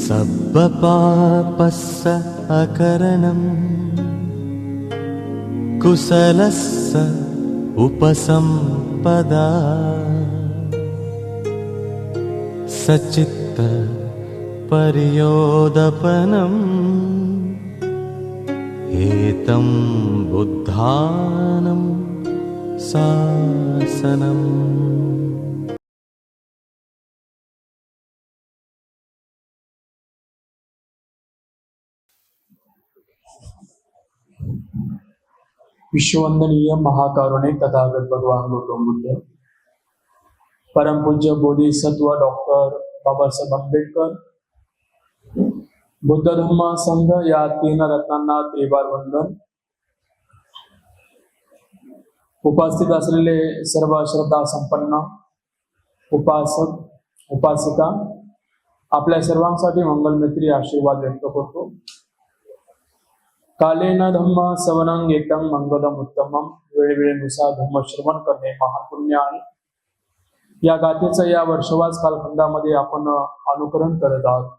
सब्बपापस्स अकरणं कुशलस्स उपसम्पदा सचित्त पर्योदपनम् एतं बुद्धानं शासनम्। विश्ववंदनीय महाकारुणिक तथागत भगवान गौतम बुद्ध, परमपूज्य बोधिसत्व डॉक्टर बाबासाहेब आंबेडकर, बुद्ध धर्म संघ या तीन रत्नांना त्रिवार वंदन। उपस्थित असलेले सर्व श्रद्धा संपन्न उपासक उपासिका, आपल्या सर्वांसाठी मंगलमैत्री आशीर्वाद व्यक्त करतो। कालेन धम्म सवनं येतं मंगलम उत्तमम, वेळवेळेनुसार धम्म श्रवण करणे महापुण्य आहे। या गाथेचं या वर्षवास कालखंडामध्ये आपण अनुकरण करत आहोत।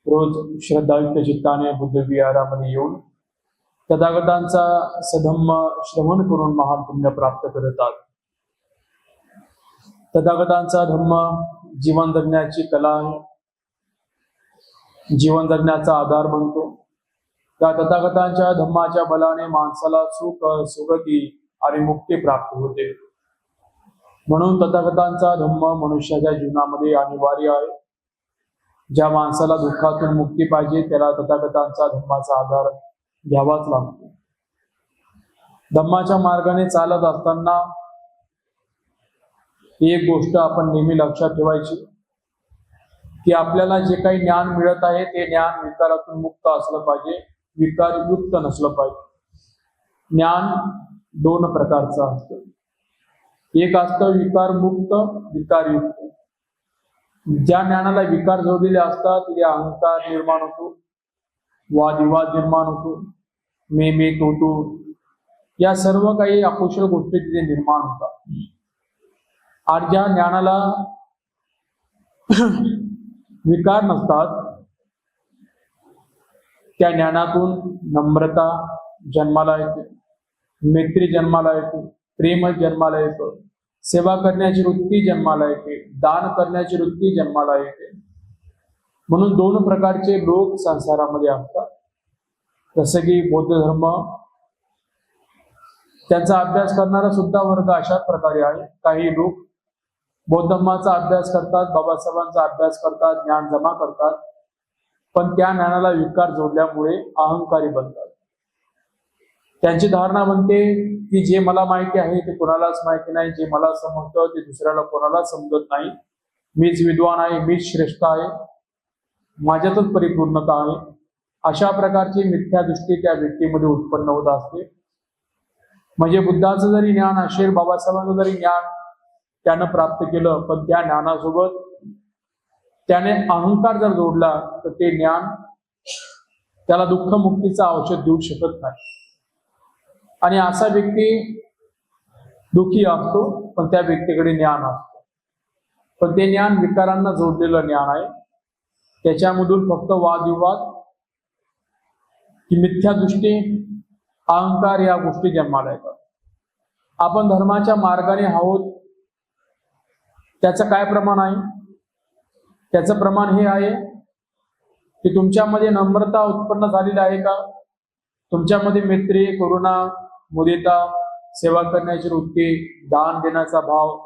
रोज श्रद्धायुक्त चित्ताने बुद्ध विहारामध्ये येऊन तथागतांचा सधम्म श्रवण करून महान पुण्य प्राप्त करत आहोत। तथागतांचा धम्म जीवन जगण्याची कला आहे, जीवन जगण्याचा आधार बनतो। त्या तथागतांच्या धम्माच्या बलाने माणसाला सुख सुगती आणि मुक्ती प्राप्त होते। म्हणून तथागतांचा धम्म मनुष्याच्या जीवनामध्ये अनिवार्य आहे। ज्या माणसाला दुःखातून मुक्ती पाहिजे त्याला तथागतांचा धम्माचा आधार घ्यावाच लागतो। धम्माच्या मार्गाने चालत असताना एक गोष्ट आपण नेहमी लक्षात ठेवायची की आपल्याला जे काही ज्ञान मिळत आहे ते ज्ञान विकारातून मुक्त असलं पाहिजे, विकारयुक्त नसलं पाहिजे। ज्ञान दोन प्रकारचं असतं, एक असतं विकार मुक्त, विकारयुक्त। ज्या ज्ञानाला विकार जोडलेले असतात तिथे अहंकार निर्माण होतो, वादविवाद निर्माण होतो, मे तो या सर्व काही अकुशल गोष्टी तिथे निर्माण होतात। आणि ज्या ज्ञानाला विकार नसतात त्या ज्ञानातून नम्रता जन्माला येते, मैत्री जन्माला येते, प्रेम जन्माला येतो, सेवा करण्याची वृत्ती जन्माला येते, दान करण्याची वृत्ती जन्माला येते। म्हणून दोन प्रकारचे लोक संसारामध्ये असतात। जसं की बौद्ध धर्म त्यांचा अभ्यास करणारा सुद्धा वर्ग अशा प्रकारे आहे। काही लोक बौद्ध धर्माचा अभ्यास करतात, बाबासाहेबांचा अभ्यास करतात, ज्ञान जमा करतात, पण त्या ज्ञानाला विकार जोडल्यामुळे अहंकारी बनतात। त्यांची धारणा बनते की जे मला माहिती आहे ते कोणालाच माहिती नाही, जे मला समजतं ते दुसऱ्याला कोणाला समजत नाही, मीच विद्वान आहे, मीच श्रेष्ठ आहे, माझ्यातच परिपूर्णता आहे। अशा प्रकारची मिथ्या दृष्टी त्या व्यक्तीमध्ये उत्पन्न होत असते। म्हणजे बुद्धाचं जरी ज्ञान असेल, बाबासाहेबांचं जरी ज्ञान त्यानं प्राप्त केलं, पण त्या ज्ञानासोबत त्याने अहंकार जर जोडला तर ते ज्ञान त्याला दुःख मुक्तीचं औषध देऊ शकत नाही। आणि असा व्यक्ती दुःखी असतो, पण त्या व्यक्तीकडे ज्ञान असतो, पण ते ज्ञान विकारांना जोडलेलं ज्ञान आहे। त्याच्यामधून फक्त वादविवाद की मिथ्या दृष्टी, अहंकार या गोष्टी जन्माला येतात। आपण धर्माच्या मार्गाने आहोत, त्याचं काय प्रमाण आहे? त्याचं प्रमाण हे आहे की तुमच्यामध्ये नम्रता उत्पन्न झालेली आहे का? तुमच्यामध्ये मैत्री, करुणा, मुदिता, सेवा करण्याची वृत्ती, दान देण्याचा भाव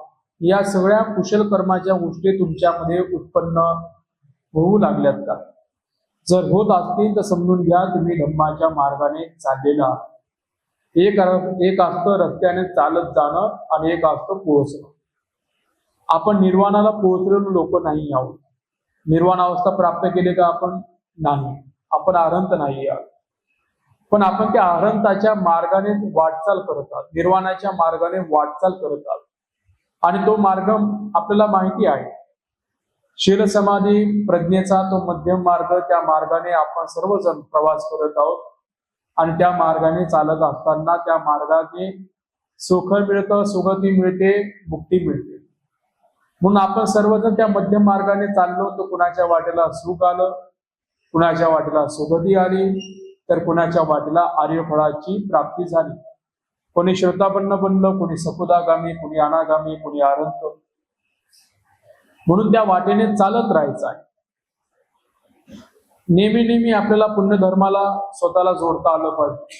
या सगळ्या कुशल कर्माच्या गोष्टी तुमच्यामध्ये उत्पन्न होऊ लागल्यात का? जर होत असतील तर समजून घ्या तुम्ही धम्माच्या मार्गाने चाललेला आहात। एक असतं रस्त्याने चालत जाणं आणि एक असतं पोहोचणं। आपण निर्वाणाला पोहोचलेलो लोक नाही आहोत। निर्वाण अवस्था प्राप्त केली का आपण? नाही, आपण अरहंत नाही आहोत, पण आपण त्या अरहंताच्या मार्गाने वाटचाल करत आहोत, निर्वाणाच्या मार्गाने वाटचाल करत आहोत। आणि तो मार्ग आपल्याला माहिती आहे, शील समाधी प्रज्ञेचा तो मध्यम मार्ग, त्या मार्गाने आपण सर्वजण प्रवास करत आहोत। आणि त्या मार्गाने चालत असताना त्या मार्गाने सुख मिळतं, सुगती मिळते, मुक्ती मिळते। म्हणून आपण सर्वजण त्या मध्यम मार्गाने चाललो, तर कुणाच्या वाटेला सुख आलं, कुणाच्या वाटेला सुगती आली तर कुणाच्या वाटेला आर्यफळाची प्राप्ती झाली. कोणी श्रोतापन्न बनलं, कोणी सपुदागामी, कोणी अनागामी, कोणी आरंत. म्हणून त्या वाटेने चालत राहायचं आहे. नेहमी नेहमी आपल्याला पुण्यधर्माला स्वतःला जोडता आलं पाहिजे,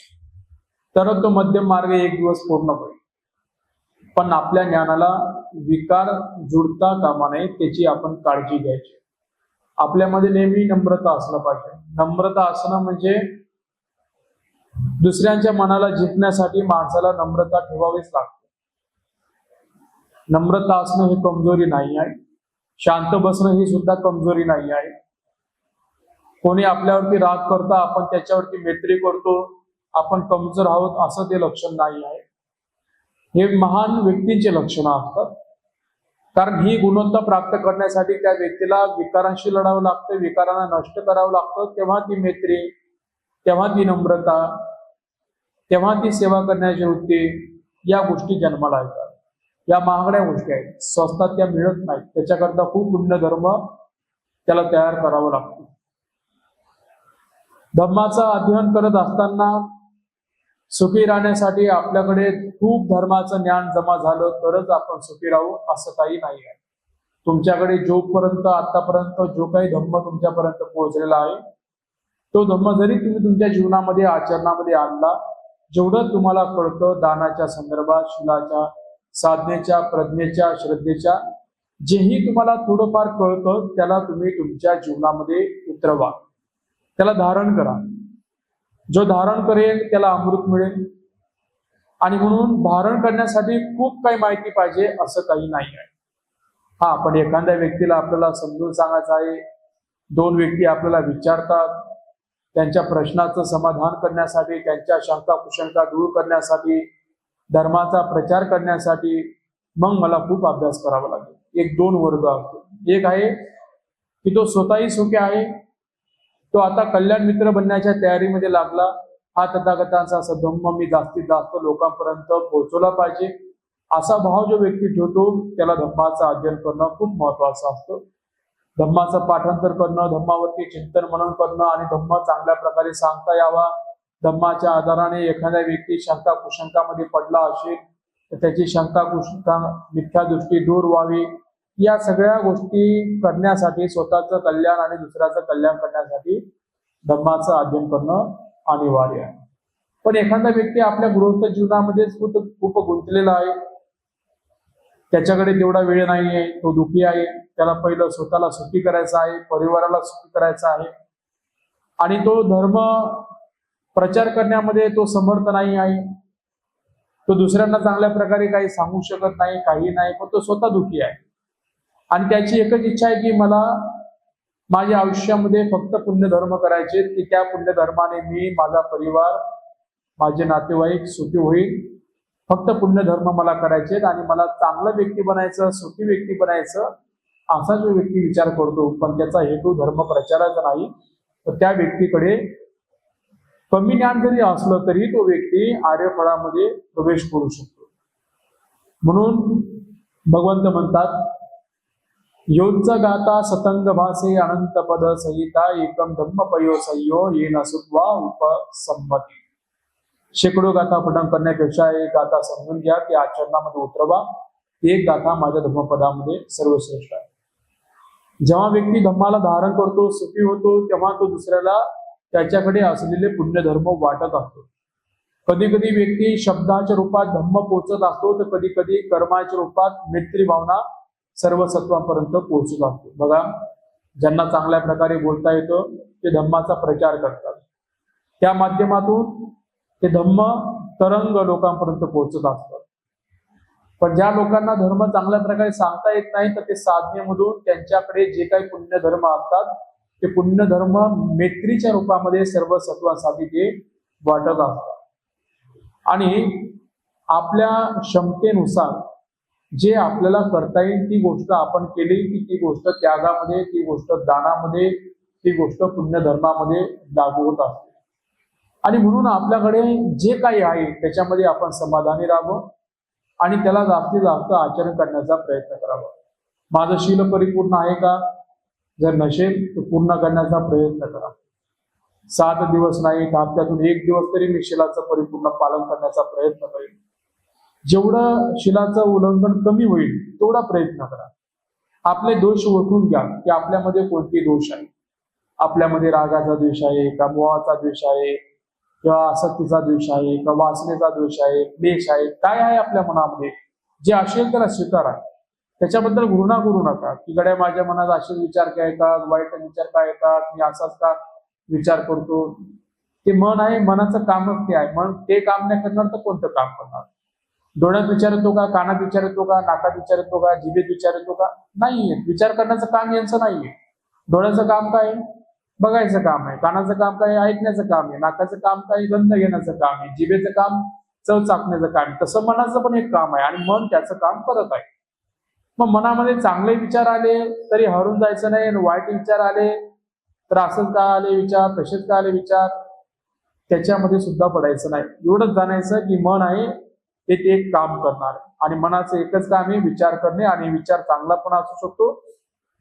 तर तो मध्यम मार्ग एक दिवस पूर्ण होईल. पण आपल्या ज्ञानाला विकार जुडता कामा नये, त्याची आपण काळजी घ्यायची. आपल्यामध्ये नेहमी नम्रता असणं पाहिजे. नम्रता असणं म्हणजे दुसऱ्यांच्या मनाला जिंकण्यासाठी माणसाला नम्रता ठेवावीच लागते. नम्रता असणं ही कमजोरी नाही आहे. शांत बसणं ही सुद्धा कमजोरी नाही आहे. कोणी आपल्यावरती राग करता, आपण त्याच्यावरती मैत्री करतो, आपण कमजोर आहोत असं ते लक्षण नाही आहे. हे महान व्यक्तींचे लक्षणं असतात. कारण ही गुणवत्ता प्राप्त करण्यासाठी त्या व्यक्तीला विकारांशी लढावं लागतं, विकारांना नष्ट करावं लागतं. तेव्हा ती मैत्री, तेव्हा ती नम्रता, तेव्हा ती सेवा करण्याची वृत्ती, या गोष्टी जन्माला येतात. या महागड्या गोष्टी आहेत, स्वस्तात त्या मिळत नाहीत. त्याच्याकरता खूप पुण्यधर्म त्याला तयार करावं लागतं. धम्माचं अध्ययन करत असताना सुखी राहण्यासाठी आपल्याकडे खूप धर्माचं ज्ञान जमा झालं तरच आपण सुखी राहू असं काही नाही आहे. तुमच्याकडे जोपर्यंत आतापर्यंत जो काही धम्म तुमच्यापर्यंत पोहोचलेला आहे, तो धम्म जरी तुम्ही तुमच्या जीवनामध्ये आचरणामध्ये आणला, जेवढं तुम्हाला कळतं दानाच्या संदर्भात, शिलाच्या, साधनेच्या, प्रज्ञेच्या, श्रद्धेच्या, जेही तुम्हाला थोडंफार कळतं त्याला तुम्ही तुमच्या जीवनामध्ये उतरवा, त्याला धारण करा. जो धारण करेल त्याला अमृत मिळेल. आणि म्हणून धारण करण्यासाठी खूप काही माहिती पाहिजे असं काही नाही आहे. हा, पण एखाद्या व्यक्तीला आपल्याला समजून सांगायचं आहे, दोन व्यक्ती आपल्याला विचारतात, त्यांच्या प्रश्नाचं समाधान करण्यासाठी, त्यांच्या शंका कुशंका दूर करण्यासाठी, धर्माचा प्रचार करण्यासाठी मग मला खूप अभ्यास करावा लागेल. एक दोन वर्ग असतो. एक आहे की तो स्वतःही सुखी आहे, तो आता कल्याण मित्र बनण्याच्या तयारीमध्ये लागला. हा तथागतांचा सद्धम्म मी जास्तीत जास्त लोकांपर्यंत पोहोचवला पाहिजे असा भाव जो व्यक्ती ठेवतो त्याला धम्माचं अध्ययन करणं खूप महत्वाचं असतं. धम्माचं पाठांतर करणं, धम्मावरती चिंतन मनन करणं आणि धम्म चांगल्या प्रकारे सांगता यावा. धम्माच्या आधाराने एखाद्या व्यक्ती शंका कुशंकामध्ये पडला असेल तर त्याची शंका कुशंका मिथ्या दृष्टी दूर व्हावी. या सगळ्या गोष्टी करण्यासाठी, स्वतःचं कल्याण आणि दुसऱ्याचं कल्याण करण्यासाठी धम्माचं अध्ययन करणं अनिवार्य आहे. पण एखादा व्यक्ती आपल्या गृहस्थ जीवनामध्येच खूप गुंतलेला आहे, त्याच्याकडे तेवढा वेळ नाही आहे, तो दुःखी आहे, त्याला पहिलं स्वतःला सुखी करायचं आहे, परिवाराला सुखी करायचं आहे, आणि तो धर्म प्रचार करण्यामध्ये तो समर्थ नाही आहे. तो दुसऱ्यांना चांगल्या प्रकारे काही सांगू शकत नाही, काही नाही, पण तो स्वतः दुःखी आहे. आणि त्याची एकच इच्छा आहे की मला माझ्या आयुष्यामध्ये फक्त पुण्यधर्म करायचे, की त्या पुण्यधर्माने मी, माझा परिवार, माझे नातेवाईक सुखी होईल. फक्त पुण्यधर्म मला करायचे आणि मला चांगलं व्यक्ती बनायचं, सुखी व्यक्ती बनायचं असा जो व्यक्ती विचार करतो, पण त्याचा हेतू धर्म प्रचाराचा नाही, तर त्या व्यक्तीकडे कमी ज्ञान जरी असलं तरी तो व्यक्ती आर्यफळामध्ये प्रवेश करू शकतो. म्हणून भगवंत म्हणतात, योच्च गाता सतंग भासे अनंत पद संहिता एकम धम्म पयो संयो येन सुत्वा उपसंमती. शेकडो गाथा पठण करण्यापेक्षा एक गाथा समजून घ्या, ती आचरणामध्ये उतरवा. एक गाथा माझ्या धम्मपदामध्ये सर्वश्रेष्ठ आहे. जेव्हा व्यक्ती धम्माला धारण करतो, सुखी होतो, तेव्हा तो दुसऱ्याला त्याच्याकडे असलेले पुण्यधर्म वाटत असतो. कधी कधी व्यक्ती शब्दाच्या रूपात धम्म पोचत असतो, तर कधी कधी कर्माच्या रूपात मैत्री भावना सर्व सत्वापर्यंत पोहोचत असतो. बघा, ज्यांना चांगल्या प्रकारे बोलता येतं ते धम्माचा प्रचार करतात, त्या माध्यमातून ते धम्म तरंग लोकांपर्यंत पोहोचत असतात. पण ज्या लोकांना धर्म चांगल्या प्रकारे सांगता येत नाही, तर ते साधनेमधून त्यांच्याकडे जे काही पुण्यधर्म असतात ते पुण्यधर्म मैत्रीच्या रूपामध्ये सर्व सत्वांसाठी ते वाटत असतात. आणि आपल्या क्षमतेनुसार जे आपल्याला करता येईल ती गोष्ट आपण केली, की ती गोष्ट त्यागामध्ये, ती गोष्ट दानामध्ये, ती गोष्ट पुण्यधर्मामध्ये लागू होत असते. आणि म्हणून आपल्याकडे जे काही आहे त्याच्यामध्ये आपण समाधानी राहावं आणि त्याला जास्तीत जास्त आचरण करण्याचा प्रयत्न करावा. माझं शील परिपूर्ण आहे का? जर नसेल तर पूर्ण करण्याचा प्रयत्न करा. 7 दिवस नाही, हप्त्यातून 1 दिवस तरी मी शिलाचं परिपूर्ण पालन करण्याचा प्रयत्न करेन. जेवढं शिलाचं उल्लंघन कमी होईल तेवढा प्रयत्न करा. आपले दोष ओळखून घ्या की आपल्यामध्ये कोणते दोष आहे. आपल्यामध्ये रागाचा द्वेष आहे का, मोहाचा द्वेष आहे, किंवा आसक्तीचा द्वेष आहे का, वासनेचा द्वेष आहे, क्लेश आहे, काय आहे आपल्या मनामध्ये. जे असेल त्याला स्वीकारा. त्याच्याबद्दल घृणा करू नका की गड्या माझ्या मनात असे विचार काय येतात, वाईट विचार काय येतात, मी असाच का विचार करतो. ते मन आहे, मनाचं कामच ते आहे. मन ते काम नाही करणार तर कोणतं काम करणार. डोळ्यात विचार येतो का, कानात विचार येतो का, नाकात विचार येतो का, जिभेत विचार येतो का, नाहीये. विचार करण्याचं काम यांचं नाहीये. डोळ्याचं काम काय आहे, बघायचं काम आहे. कानाचं काम काय, ऐकण्याचं काम आहे. नाकाचं काम काय, गंध घेण्याचं काम आहे. जिभेचं काम चव चाकण्याचं काम आहे. तसं मनाचं पण एक काम आहे आणि मन त्याचं काम करत आहे. मग मनामध्ये चांगले विचार आले तरी हरून जायचं नाही, आणि वाईट विचार आले तर असंच का आले विचार, तसेच का आले विचार, त्याच्यामध्ये सुद्धा पडायचं नाही. एवढंच जाणायचं की मन आहे ते एक काम करणार, आणि मनाचं एकच काम आहे विचार करणे. आणि विचार चांगला पण असू शकतो,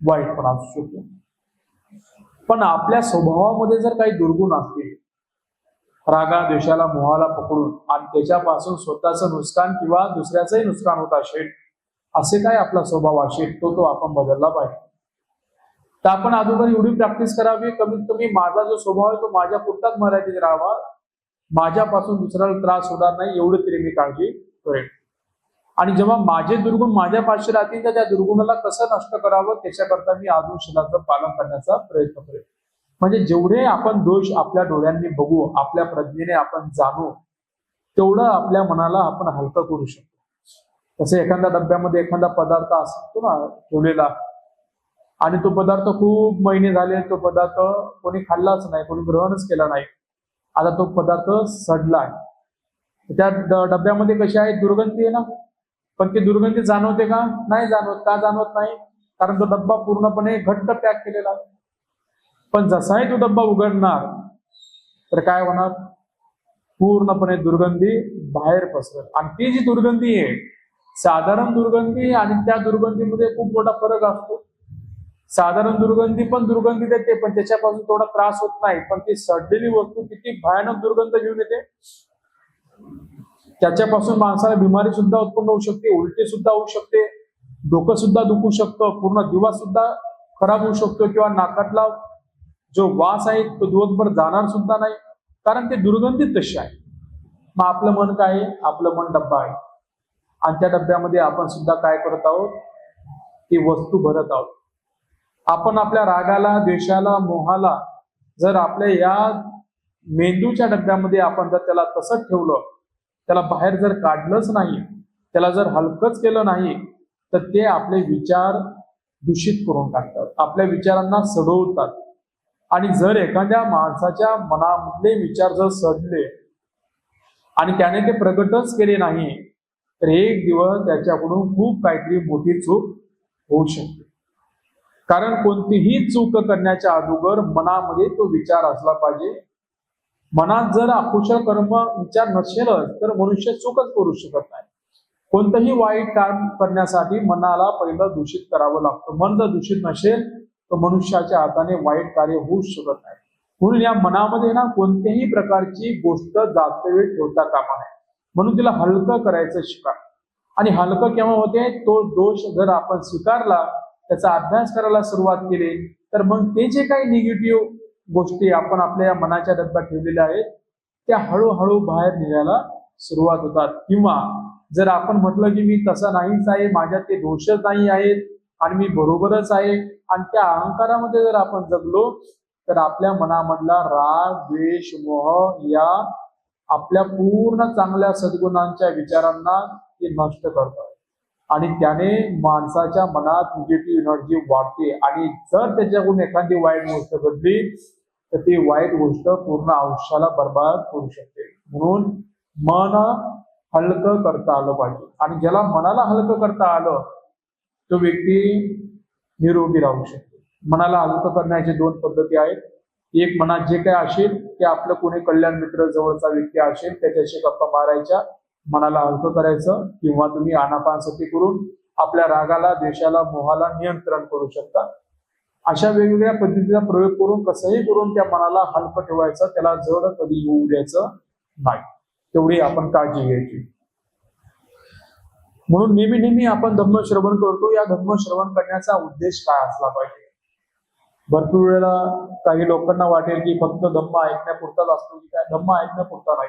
वाईट पण असू शकतो. पण आपल्या स्वभावामध्ये जर काही दुर्गुण असतील, रागा द्वेषाला मोहाला पकडून आणि त्याच्यापासून स्वतःचं नुकसान किंवा दुसऱ्याचंही नुकसान होत असेल, असे काय आपला स्वभाव असेल तो आपण बदलला पाहिजे. तर आपण अगोदर एवढी प्रॅक्टिस करावी, कमीत कमी माझा जो स्वभाव आहे तो माझ्या पुरताच मर्यादित राहावा, माझ्यापासून दुसऱ्याला त्रास होणार नाही एवढी तरी मी काळजी करेन. आणि जेव्हा माझे दुर्गुण माझ्यापाशी राहतील तर त्या दुर्गुणाला कसं नष्ट करावं त्याच्याकरता मी अजून शिलाचं पालन करण्याचा प्रयत्न करेन. म्हणजे जेवढे आपण दोष आपल्या डोळ्यांनी बघू, आपल्या प्रज्ञेने आपण जाणू, तेवढं आपल्या मनाला आपण हलकं करू शकतो. तसे एखाद्या डब्यामध्ये एखादा पदार्थ असतो ना ठेवलेला, आणि तो पदार्थ खूप महिने झाले, तो पदार्थ कोणी खाल्लाच नाही, कोणी ग्रहणच केला नाही, आता तो पदार्थ सडलाय. त्या डब्यामध्ये कशी आहे, दुर्गंधी आहे ना, पण ती दुर्गंधी जाणवते का, नाही जाणवत. का जाणवत नाही, कारण तो डब्बा पूर्णपणे घट्ट पॅक केलेला. पण जसाही तो डब्बा उघडणार तर काय होणार, पूर्णपणे दुर्गंधी बाहेर पसरत. आणि ती जी दुर्गंधी आहे, साधारण दुर्गंधी आणि त्या दुर्गंधीमध्ये खूप मोठा फरक असतो. साधारण दुर्गंधी पण दुर्गंधी देते, पण त्याच्यापासून थोडा त्रास होत नाही. पण ती सडलेली वस्तू किती भयानक दुर्गंध घेऊन येते. त्याच्यापासून माणसाला बिमारी सुद्धा उत्पन्न होऊ शकते, उलटी सुद्धा होऊ शकते, डोकं सुद्धा दुखू शकतं, पूर्ण दिवस सुद्धा खराब होऊ शकतो, किंवा नाकातला जो वास आहे तो दिवसभर जाणार सुद्धा नाही, कारण ते दुर्गंधीत तशी आहे. मग आपलं मन काय आहे, आपलं मन डब्बा आहे, आणि त्या डब्यामध्ये आपण सुद्धा काय करत आहोत, ती वस्तू भरत आहोत. आपण आपल्या रागाला, द्वेषाला, मोहाला जर आपल्या या मेंदूच्या डब्यामध्ये आपण जर त्याला तसंच ठेवलं, त्याला बाहेर जर काढलंच नाही, त्याला जर हलकंच केलं नाही, तर ते आपले विचार दूषित करून टाकतात, आपल्या विचारांना सडवतात. आणि जर एखाद्या माणसाच्या मनामधले विचार जर सडले आणि त्याने ते प्रगटच केले नाही, तर एक दिवस त्याच्याकडून खूप काहीतरी मोठी चूक होऊ शकते. कारण कोणतीही चूक करण्याच्या अगोदर मनामध्ये तो विचार असला पाहिजे. मनात जर अकुशल कर्म विचार नसेलच तर मनुष्य चूकच करू शकत नाही. कोणतंही वाईट काम करण्यासाठी मनाला पहिलं दूषित करावं लागतं. मन जर दूषित नसेल तर मनुष्याच्या हाताने वाईट कार्य होऊ शकत नाही. म्हणून या मनामध्ये ना कोणत्याही प्रकारची गोष्ट जास्त वेळ ठेवता कामा नये. म्हणून तिला हलकं करायचं शिका. आणि हलकं केव्हा होते, तो दोष जर आपण स्वीकारला, त्याचा अभ्यास करायला सुरुवात केली, तर मग ते जे काही निगेटिव्ह गोष्टी आपण आपल्या या मनाच्या डब्यात ठेवलेल्या आहेत त्या हळूहळू बाहेर निघायला सुरुवात होतात. किंवा जर आपण म्हटलं की मी तसं नाहीच आहे, माझ्यात ते दोषच नाही आहेत आणि मी बरोबरच आहे, आणि त्या अहंकारामध्ये जर आपण जगलो तर आपल्या मनामधला राग, द्वेष, मोह या आपल्या पूर्ण चांगल्या सद्गुणांच्या विचारांना ते नष्ट करतात. आणि त्याने माणसाच्या मनात निगेटिव्ह एनर्जी वाढते. आणि जर त्याच्याकडून एखादी वाईट गोष्ट घडली तर ती वाईट गोष्ट पूर्ण आयुष्याला बर्बाद करू शकते. म्हणून मन हलकं करता आलं पाहिजे. आणि ज्याला मनाला हलकं करता आलं तो व्यक्ती निरोगी राहू शकतो. मनाला हलकं करण्याचे 2 पद्धती आहेत. एक, मनात जे काही असेल ते आपलं कोणी कल्याण मित्र, जवळचा व्यक्ती असेल त्याच्याशी गप्पा मारायच्या, मनाला हलकं करायचं. किंवा तुम्ही आनापानसती करून आपल्या रागाला, द्वेषाला, मोहाला नियंत्रण करू शकता. अशा वेगवेगळ्या पद्धतीचा प्रयोग करून कसंही करून त्या मनाला हलकं ठेवायचं, त्याला जड कधी होऊ द्यायचं नाही. तेवढी आपण काळजी घ्यायची. म्हणून नेहमी नेहमी आपण धम्मश्रवण करतो. या धम्मश्रवण करण्याचा उद्देश काय असला पाहिजे? भरपूर वेळेला काही लोकांना वाटेल की फक्त धम्म ऐकण्यापुरताच असतो की काय. धम्म ऐकण्यापुरता नाही.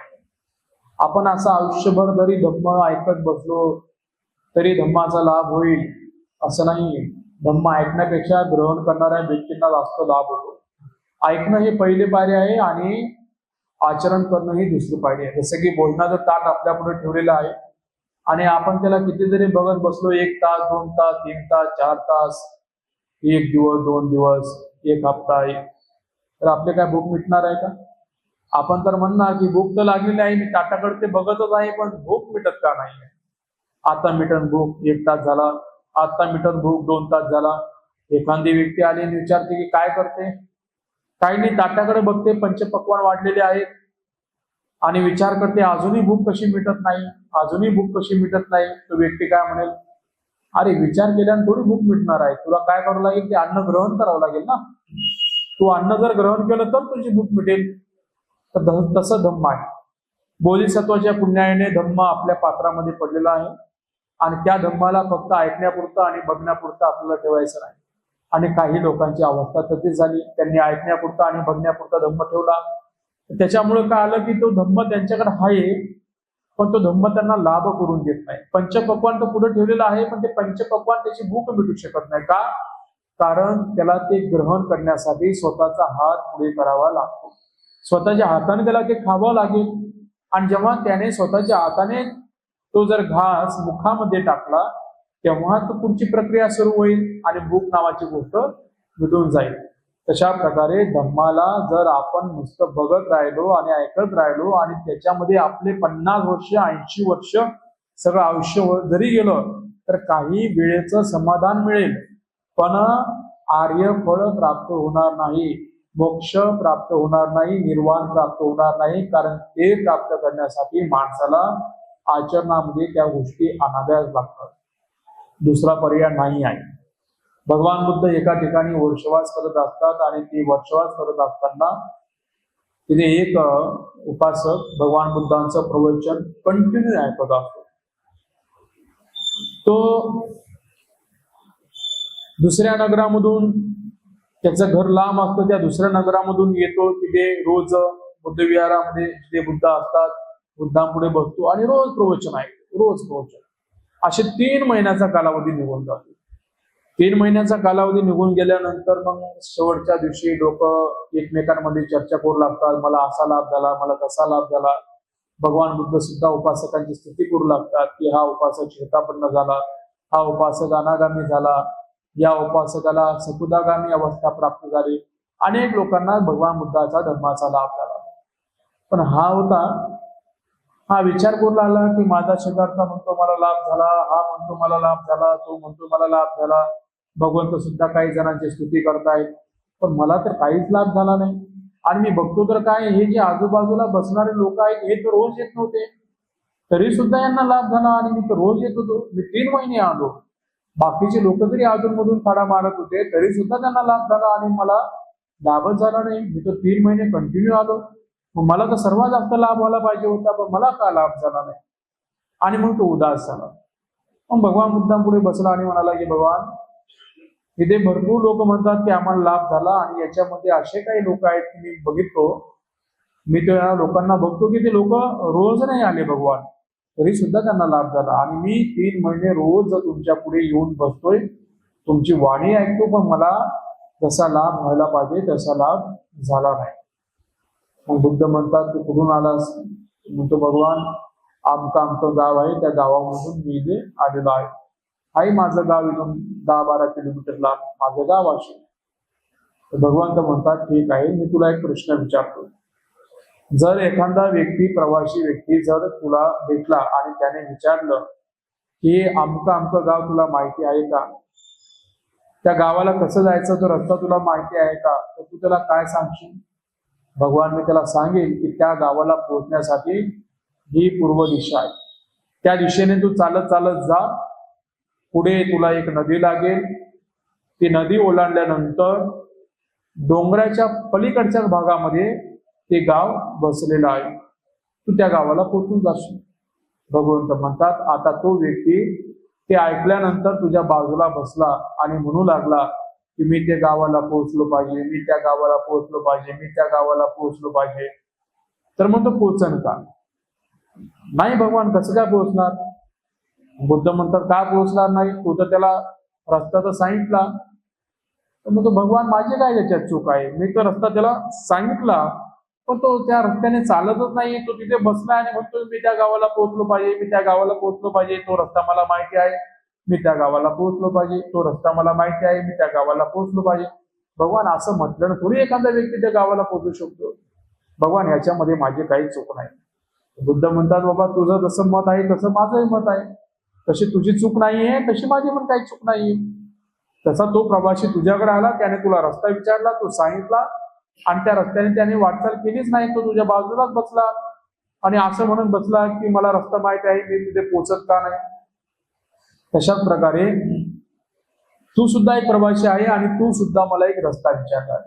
आपण असं आयुष्यभर जरी धम्म ऐकत बसलो तरी धम्माचा लाभ होईल असं नाही. धम्म ऐकण्यापेक्षा ग्रहण करणाऱ्या व्यक्तींना जास्त लाभ होतो. ऐकणं हे पहिले पायरी आहे आणि आचरण करणं ही दुसरी पायरी आहे. जसं की भोजनाचं ताट आपल्या पुढे ठेवलेलं आहे आणि आपण त्याला किती जरी बघत बसलो, 1 तास 2 तास 3 तास 4 तास, 1 दिवस 2 दिवस 1 हप्ता, तर आपले काय भूक मिटणार आहे का? आपण तर म्हणणार की भूक तर लागलेली आहे, मी ताटाकडे ते बघतच आहे, पण भूक मिटत का नाही? आता मिटन भूक 1 तास झाला, आता मिटन भूक 2 तास झाला. एखादी व्यक्ती आली आणि विचारते की काय करते? काही नाही, ताटाकडे बघते, पंचपक्वान्न वाढलेले आहेत आणि विचार करते अजूनही भूक कशी मिटत नाही, अजूनही भूक कशी मिटत नाही. तो व्यक्ती काय म्हणेल, अरे विचार केल्याने थोडी भूक मिटणार आहे, तुला काय करावं लागेल, ते अन्न ग्रहण करावं लागेल ना. तू अन्न जर ग्रहण केलं तर तुझी भूक मिटेल. तर तसं धम्म आहे. बोधिसत्वाच्या पुण्याने धम्म आपल्या पात्रामध्ये पडलेला आहे आणि त्या धम्माला फक्त ऐकण्यापुरतं आणि बघण्यापुरतं आपल्याला ठेवायचं नाही. आणि काही लोकांची अवस्था तशीच झाली, त्यांनी ऐकण्यापुरता आणि बघण्यापुरता धम्म ठेवला. त्याच्यामुळे काय आलं की तो धम्म त्यांच्याकडे आहे पण तो धम्म त्यांना लाभ करून देत नाही. पंचपक्वान्न तर पुढे ठेवलेला आहे पण ते पंचपक्वान्न त्याची भूक मिटू शकत नाही. का? कारण त्याला ते ग्रहण करण्यासाठी स्वतःचा हात पुढे करावा लागतो, स्वतःच्या हाताने त्याला ते खावं लागेल. आणि जेव्हा त्याने स्वतःच्या हाताने तो जर घास मुखामध्ये टाकला तेव्हा तो पुढची प्रक्रिया सुरू होईल आणि भूक नावाची गोष्ट मिटून जाईल. तशा प्रकारे धम्माला जर आपण नुसतं बघत राहिलो आणि ऐकत राहिलो आणि त्याच्यामध्ये आपले 50 वर्ष 80 वर्ष सगळं आयुष्य जरी गेलं तर काही वेळेचं समाधान मिळेल पण आर्य फळ प्राप्त होणार नाही, मोक्ष प्राप्त होणार नाही, निर्वाण प्राप्त होणार नाही. कारण ते प्राप्त करण्यासाठी माणसाला आचरणामध्ये त्या गोष्टी आणाव्याच लागतात. दुसरा पर्याय नाही आहे. भगवान बुद्ध एका ठिकाणी वर्षवास करत असतात आणि ते वर्षवास करत असताना तिथे एक उपासक भगवान बुद्धांचं प्रवचन कंटिन्यू ऐकत असतो. तो दुसऱ्या नगरामधून, त्याचं घर लांब असतं, त्या दुसऱ्या नगरामधून येतो. तिथे रोज बुद्धविहारामध्ये जिथे बुद्ध असतात बुद्धांपुढे बसतो आणि रोज प्रवचन ऐकतो, रोज प्रवचन. असे 3 महिन्याचा कालावधी निघून जातो. 3 महिन्याचा कालावधी निघून गेल्यानंतर मग शेवटच्या दिवशी लोक एकमेकांमध्ये चर्चा करू लागतात, मला असा लाभ झाला, मला तसा लाभ झाला. भगवान बुद्ध सुद्धा उपासकांची स्तुती करू लागतात की हा उपासक शेतापन्न झाला, हा उपासक अनागामी झाला, या उपासकाला सकुदागामी अवस्था प्राप्त झाली. अनेक लोकांना भगवान बुद्धाचा धर्माचा लाभ झाला. पण हा विचार करू लागला की माझा शेजारचा म्हणतो मला लाभ झाला, हा म्हणतो मला लाभ झाला, तो म्हणतो मला लाभ झाला. भगवंत सुद्धा काही जणांची स्तुती करतायत पण मला तर काहीच लाभ झाला नाही. आणि मी बघतो तर काय, हे जे आजूबाजूला बसणारे लोक आहेत हे तर रोज येत नव्हते, तरी सुद्धा यांना लाभ झाला आणि मी तर रोज येत होतो. मी 3 महिने आलो, बाकीचे लोक जरी अधूनमधून फाडा मारत होते तरी सुद्धा त्यांना लाभ झाला आणि मला लाभच झाला नाही. मी तर 3 महिने कंटिन्यू आलो, मला तर सर्वात जास्त लाभ व्हायला पाहिजे होता पण मला का लाभ झाला नाही. आणि मग तो उदास झाला. मग भगवान बुद्धांपुढे बसला आणि म्हणाला की भगवान, इथे भरपूर लोक म्हणतात की आम्हाला लाभ झाला आणि याच्यामध्ये असे काही लोक आहेत की मी बघितलो, मी त्या लोकांना बघतो की ते लोक रोज नाही आले भगवान, तरी सुद्धा त्यांना लाभ झाला. आणि मी 3 महिने रोज तुमच्या पुढे येऊन बसतोय, तुमची वाणी ऐकतो पण मला जसा लाभ व्हायला पाहिजे तसा लाभ झाला नाही. मग बुद्ध म्हणतात तू कुठून आलास? म्हणतो भगवान आमचं गाव आहे, त्या गावामधून मी इथे आलेलो आहे. माझं गाव इथून 10-12 किलोमीटर लांब माझं गाव असेल. तर भगवंत म्हणतात ठीक आहे, मी तुला एक प्रश्न विचारतो. जर एखादा व्यक्ती, प्रवासी व्यक्ती जर तुला भेटला आणि त्याने विचारलं की आमचं गाव तुला माहिती आहे का, त्या गावाला कसं जायचं तो रस्ता तुला माहिती आहे का, तर तू त्याला काय सांगशील? भगवान मी त्याला सांगेल की त्या गावाला पोहोचण्यासाठी ही पूर्व दिशा आहे, त्या दिशेने तू चालत चालत जा, पुढे तुला एक नदी लागेल, ती नदी ओलांडल्यानंतर डोंगराच्या पलीकडच्या भागामध्ये ते गाव बसलेलं आहे. तू त्या गावाला पोहोचून जाशील. भगवंत म्हणतात आता तो व्यक्ती ते ऐकल्यानंतर तुझ्या बाजूला बसला आणि म्हणू लागला की मी त्या गावाला पोहोचलो पाहिजे, मी त्या गावाला पोहोचलो पाहिजे, मी त्या गावाला पोहोचलो पाहिजे. तर मग तो पोहोचन का? नाही भगवान, कसं काय पोहोचणार? बुद्ध म्हणतात का पोहोचणार नाही? तू तर त्याला रस्ता तर सांगितला. तर मग तो भगवान माझी काय त्याच्यात चूक आहे? मी तर रस्ता त्याला सांगितला पण तो त्या रस्त्याने चालतच नाही. तो तिथे बसला आणि म्हणतो मी त्या गावाला पोहोचलो पाहिजे, मी त्या गावाला पोहोचलो पाहिजे, तो रस्ता मला माहिती आहे, मी त्या गावाला पोहोचलो पाहिजे, तो रस्ता मला माहिती आहे, मी त्या गावाला पोहोचलो पाहिजे. भगवान असं म्हटलं थोडी एखादा व्यक्ती त्या गावाला पोहोचू शकतो. भगवान याच्यामध्ये माझी काही चूक नाही. बुद्ध म्हणतात बाबा तुझं जसं मत आहे तसं माझंही मत आहे, तशी तुझी चूक नाहीये तशी माझी पण काही चूक नाहीये. तसा तो प्रवासी तुझ्याकडे आला, त्याने तुला रस्ता विचारला, तू सांगितला आणि त्या रस्त्याने त्याने वाटचाल केलीच नाही, तो तुझ्या बाजूलाच बसला आणि असं म्हणून बसला की मला रस्ता माहिती आहे, मी तिथे पोहोचत का नाही. तशाच प्रकारे तू सुद्धा एक प्रवासी आहे आणि तू सुद्धा मला एक रस्ता विचारला.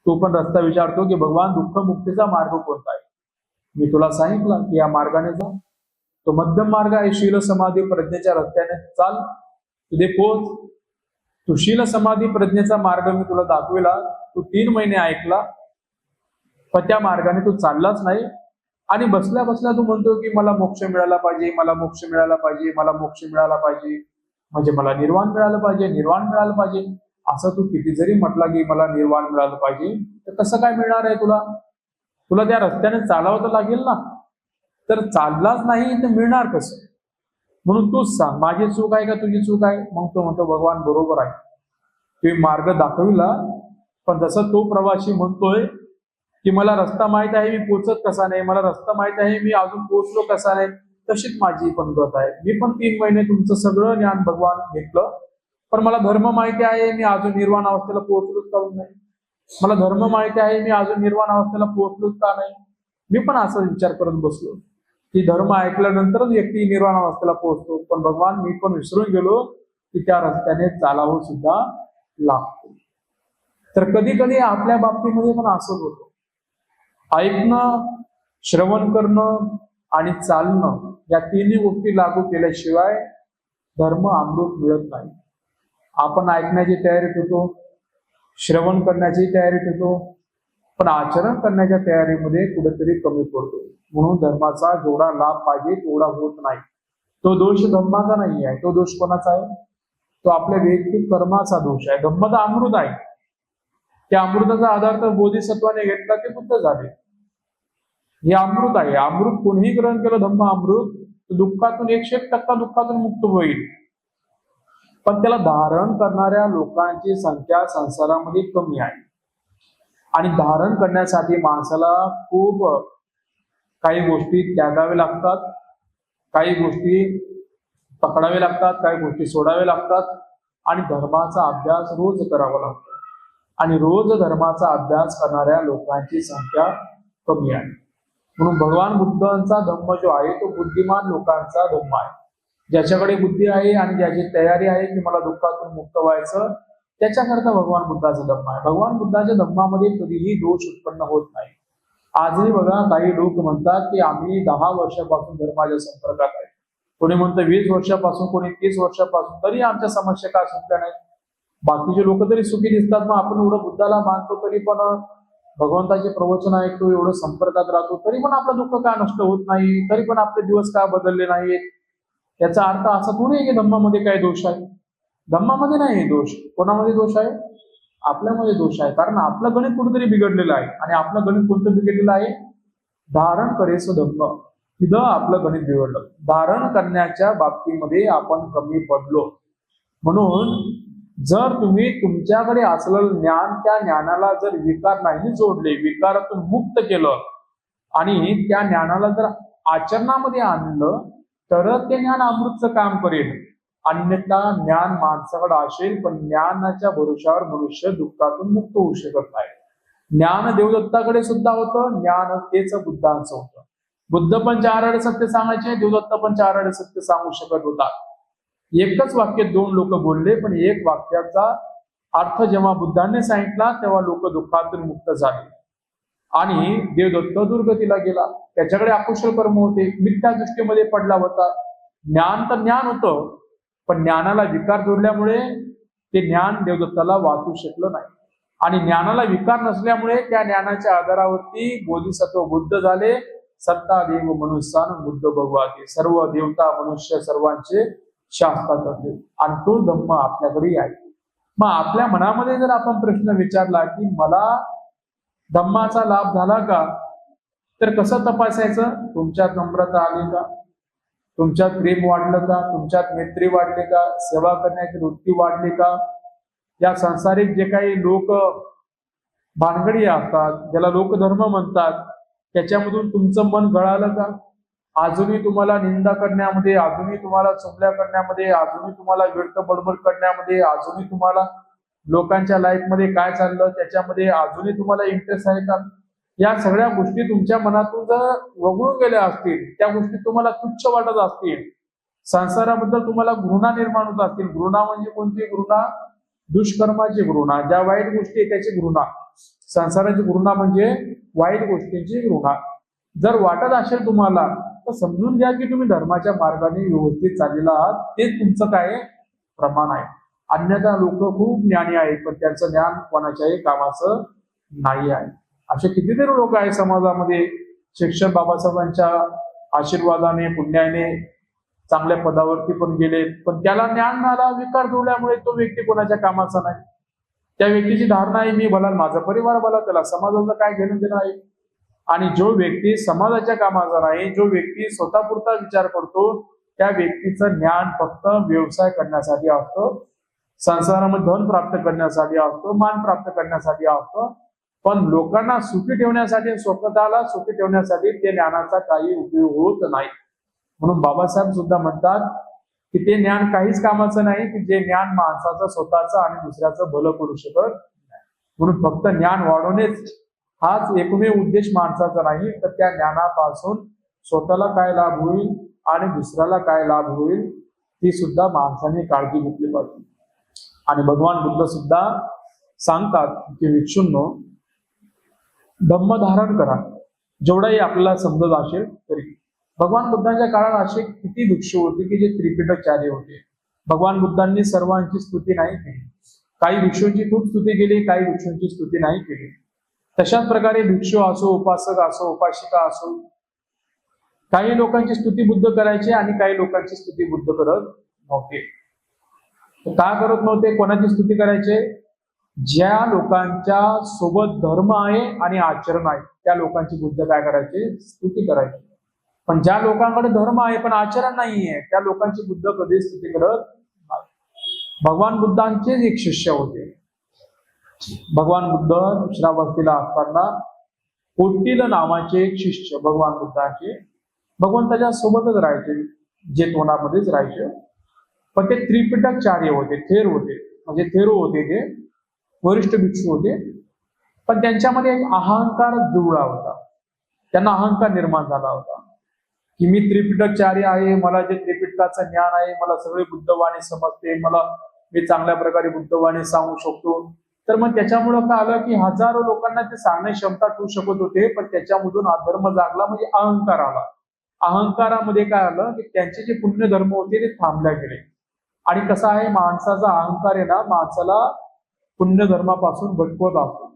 तू पण रस्ता विचारतो की भगवान दुःख मुक्तीचा मार्ग कोणता आहे? मी तुला सांगितलं की या मार्गाने जा. तो मध्यम मार्ग आहे, शील समाधी प्रज्ञेच्या रस्त्याने चाल, तुझे पोच. तू शील समाधी प्रज्ञेचा मार्ग मी तुला दाखविला, तू 3 महिने ऐकला पण त्या मार्गाने तू चाललाच नाही आणि बसल्या बसल्या तू म्हणतो की मला मोक्ष मिळाला पाहिजे, मला मोक्ष मिळाला पाहिजे, मला मोक्ष मिळाला पाहिजे, म्हणजे मला निर्वाण मिळालं पाहिजे, निर्वाण मिळालं पाहिजे. असं तू किती जरी म्हटला की मला निर्वाण मिळालं पाहिजे, तर कसं काय मिळणार आहे तुला? तुला त्या रस्त्याने चालावं तर लागेल ना. तर चाललाच नाही तर मिळणार कसं? म्हणून तूच सांग माझी चूक आहे का तुझी चूक आहे? मग तो म्हणतो भगवान बरोबर आहे, तुम्ही मार्ग दाखविला पण जसं तो प्रवासी म्हणतोय की मला रस्ता माहित आहे, मी पोचत कसा नाही, मला रस्ता माहित आहे, मी अजून पोचलो कसा नाही, तशीच माझी पण गत आहे. मी पण 3 महिने तुमचं सगळं ज्ञान भगवान घेतलं पण मला धर्म माहिती आहे, मी अजून निर्वाण अवस्थेला पोहोचलोच का नाही. मला धर्म माहिती आहे, मी अजून निर्वाण अवस्थेला पोहोचलोच का नाही. मी पण असा विचार करत बसलो की धर्म ऐकल्यानंतरच व्यक्ती निर्वाण अवस्थेला पोहोचतो, पण भगवान मी पण विसरून गेलो की त्या रस्त्याने चालावं सुद्धा लागतो. तर कधी कधी आपल्या बाबतीमध्ये पण असंच होतं. ऐकणं, श्रवण करणं आणि चालणं या 3 गोष्टी लागू केल्याशिवाय धर्म अमृत मिळत नाही. आपण ऐकण्याची तयारीत होतो, श्रवण करण्याची तयारीत होतो, पण आचरण करण्याच्या तयारीमध्ये कुठेतरी कमी पडतो. म्हणून धर्माचा जेवढा लाभ पाहिजे तेवढा होत नाही. तो दोष धर्माचा नाही आहे. तो दोष कोणाचा आहे? तो आपल्या वैयक्तिक कर्माचा दोष आहे. धम्म तर अमृत आहे, त्या अमृताचा आधार तर बोधिसत्वाने घेतला ते बुद्ध झाले. हे अमृत आहे. अमृत कोणीही ग्रहण केलं, धम्म अमृत, दुःखातून 100% दुःखातून मुक्त होईल. पण त्याला धारण करणाऱ्या लोकांची संख्या संसारामध्ये कमी आहे आणि धारण करण्यासाठी माणसाला खूप काही गोष्टी त्यागावे लागतात, काही गोष्टी पकडावे लागतात, काही गोष्टी सोडावे लागतात आणि धर्माचा अभ्यास रोज करावा लागतो. आणि रोज धर्माचा अभ्यास करणाऱ्या लोकांची संख्या कमी आहे. म्हणून भगवान बुद्धांचा धम्म जो आहे तो बुद्धिमान लोकांचा धम्म आहे. ज्याच्याकडे बुद्धी आहे आणि ज्याची तयारी आहे की मला दुःखातून मुक्त व्हायचं, त्याच्याकरता भगवान बुद्धाचा धम्म आहे. भगवान बुद्धाच्या धम्मामध्ये कधीही दोष उत्पन्न होत नाही. आजही बघा काही लोक म्हणतात की आम्ही 10 वर्षापासून धर्माच्या संपर्कात आहे, कोणी म्हणतं 20 वर्षापासून, कोणी 30 वर्षापासून, तरी आमच्या समस्या का सुटल्या नाही. बाकीचे लोक तरी सुखी दिसतात, मग आपण एवढं बुद्धाला मानतो तरी पण भगवंताचे प्रवचन ऐकतो, एवढं संपर्कात राहतो, तरी पण आपलं दुःख का नष्ट होत नाही, तरी पण आपले दिवस का बदलले नाहीत. याचा अर्थ असा थोडी आहे की धम्मामध्ये काय दोष आहे. धम्मामध्ये नाही दोष. कोणामध्ये दोष आहे? आपल्यामध्ये दोष आहे. कारण आपलं गणित कुठेतरी बिघडलेलं आहे. आणि आपलं गणित कोणतं बिघडलेलं आहे? धारण करेस धम्म. तिथं आपलं गणित बिघडलं. धारण करण्याच्या बाबतीमध्ये आपण कमी पडलो. म्हणून जर तुम्ही तुमच्याकडे असलेलं ज्ञान, त्या ज्ञानाला जर विकार नाही जोडले, विकारातून मुक्त केलं आणि त्या ज्ञानाला जर आचरणामध्ये आणलं तरच ते ज्ञान अमृतचं काम करेल. अन्यथा ज्ञान माणसाकडे असेल पण ज्ञानाच्या भरोशावर मनुष्य दुःखातून मुक्त होऊ शकत नाही. ज्ञान देवदत्ताकडे सुद्धा होतं, ज्ञान तेच बुद्धांचं होतं. बुद्ध पण 4 आडे सत्य सांगायचे, देवदत्त पण 4 आडे सत्य सांगू शकत होता. एकच वाक्य 2 लोक बोलले पण एक वाक्याचा अर्थ जेव्हा बुद्धांनी सांगितला तेव्हा लोक दुःखातून मुक्त झाले आणि देवदत्त दुर्गतीला गेला. त्याच्याकडे अकुशल कर्म होते, मिथ्या दृष्टीमध्ये पडला होता. ज्ञान तर ज्ञान होतं, पण ज्ञानाला विकार जोडल्यामुळे ते ज्ञान देवदत्ताला वाचू शकलं नाही. आणि ज्ञानाला विकार नसल्यामुळे त्या ज्ञानाच्या आधारावरती बोधिसत्व बुद्ध झाले. सत्ता देव मनुष्यान बुद्ध भगवाते, सर्व देवता मनुष्य सर्वांचे शास्त्र करते. आणि तो धम्म आपल्याकडे आहे. मग आपल्या मनामध्ये जर आपण प्रश्न विचारला की मला धम्माचा लाभ झाला का, तर कसं तपासायचं? तुमच्यात नम्रता आली का, तुमच्यात प्रेम वाढलं का, तुमच्यात मैत्री वाढली का, सेवा करण्याची वृत्ती वाढली का, या सांसारिक जे काही लोक भानगडी असतात, ज्याला लोकधर्म म्हणतात, त्याच्यामधून तुमचं मन गळालं का? अजूनही तुम्हाला निंदा करण्यामध्ये, अजूनही तुम्हाला चुगल्या करण्यामध्ये, अजूनही तुम्हाला व्यर्थ बडबड करण्यामध्ये, अजूनही तुम्हाला लोकांच्या लाईफमध्ये काय चाललं त्याच्यामध्ये अजूनही तुम्हाला इंटरेस्ट आहे का? या सगळ्या गोष्टी तुमच्या मनातून जर वगळून गेल्या असतील, त्या गोष्टी तुम्हाला तुच्छ वाटत असतील, संसाराबद्दल तुम्हाला घृणा निर्माण होत असतील. घृणा म्हणजे कोणती घृणा? दुष्कर्माची घृणा, ज्या वाईट गोष्टी आहेत त्याची घृणा. संसाराची घृणा म्हणजे वाईट गोष्टींची घृणा. जर वाटत असेल तुम्हाला, तर समजून घ्या की तुम्ही धर्माच्या मार्गाने व्यवस्थित चाललेला आहात. तेच तुमचं काय प्रमाण आहे. अन्यथा लोक खूप ज्ञानी आहेत, पण त्यांचं ज्ञान कोणाच्याही कामाचं नाही आहे. असे कितीतरी लोक आहेत समाजामध्ये, शिक्षण बाबासाहेबांच्या आशीर्वादाने पुण्याने चांगल्या पदावरती पण गेले, पण त्याला ज्ञानाला विकार जोडल्यामुळे तो व्यक्ती कोणाच्या कामाचा नाही. त्या व्यक्तीची धारणा आहे मी भला, माझा परिवार भला, त्याला समाजाचं काय घेणं देणं आहे. आणि जो व्यक्ती समाजाच्या कामाचा नाही, जो व्यक्ती स्वतःपुरता विचार करतो, त्या व्यक्तीचं ज्ञान फक्त व्यवसाय करण्यासाठी असतं, संसारामध्ये धन प्राप्त करण्यासाठी असतं, मान प्राप्त करण्यासाठी असतं. पण लोकांना सुखी ठेवण्यासाठी, स्वतःला सुखी ठेवण्यासाठी ते ज्ञानाचा काही उपयोग होत नाही. म्हणून बाबासाहेब सुद्धा म्हणतात की ते ज्ञान काहीच कामाचं नाही, की जे ज्ञान माणसाचं स्वतःचं आणि दुसऱ्याचं भलं करू शकत नाही. म्हणून फक्त ज्ञान वाढवणेच हाच एकमेव उद्देश माणसाचा नाही, तर त्या ज्ञानापासून स्वतःला काय लाभ होईल आणि दुसऱ्याला काय लाभ होईल ती सुद्धा माणसाने काळजी घेतली पाहिजे. आणि भगवान बुद्ध सुद्धा सांगतात की भिक्षूंनो, धम्म धारण करा, जेवढाही आपल्याला समजत असेल तरी. भगवान बुद्धांच्या काळात असे किती भिक्षू होते की जे त्रिपिटकचार्य होते. भगवान बुद्धांनी सर्वांची स्तुती नाही केली. काही भिक्षूंची खूप स्तुती केली, काही भिक्षूंची स्तुती नाही केली. तशाच प्रकारे भिक्षू असो, उपासक असो, उपासिका असो, काही लोकांची स्तुती बुद्ध करायचे आणि काही लोकांची स्तुती बुद्ध करत नव्हते. का करत नव्हते? कोणाची स्तुती करायचे? ज्या लोकांच्या सोबत धर्म आहे आणि आचरण आहे त्या लोकांची बुद्ध काय करायचे? स्तुती करायची. पण ज्या लोकांकडे धर्म आहे पण आचरण नाहीये त्या लोकांची बुद्ध कधी स्तुती करत नाही. भगवान बुद्धांचेच एक शिष्य होते. भगवान बुद्ध श्रावस्तीला असताना कोटील नावाचे एक शिष्य भगवान बुद्धांचे भगवंताच्या सोबतच राहायचे, जेतवनामध्येच राहायचे. पण ते त्रिपिटकचार्य होते, थेर होते, म्हणजे थेरो होते, ते वरिष्ठ भिक्षू होते. पण त्यांच्यामध्ये एक अहंकार जुळला होता. त्यांना अहंकार निर्माण झाला होता की मी त्रिपिटकचार्य आहे, मला जे त्रिपिटकाचं ज्ञान आहे, मला सगळे बुद्धवाणी समजते, मी चांगल्या प्रकारे बुद्धवाणी सांगू शकतो. तर मग त्याच्यामुळं काय आलं की हजारो लोकांना ते सांगण्याची क्षमता ठेवू शकत होते, पण त्याच्यामधून अधर्म जागला, म्हणजे अहंकार आला. अहंकारामध्ये काय आलं की त्यांचे जे पुण्य धर्म होते ते थांबल्या गेले. आणि कसं आहे, माणसाचा अहंकार आहे ना, माणसाला पुण्य धर्मापासून भटकवत असतो.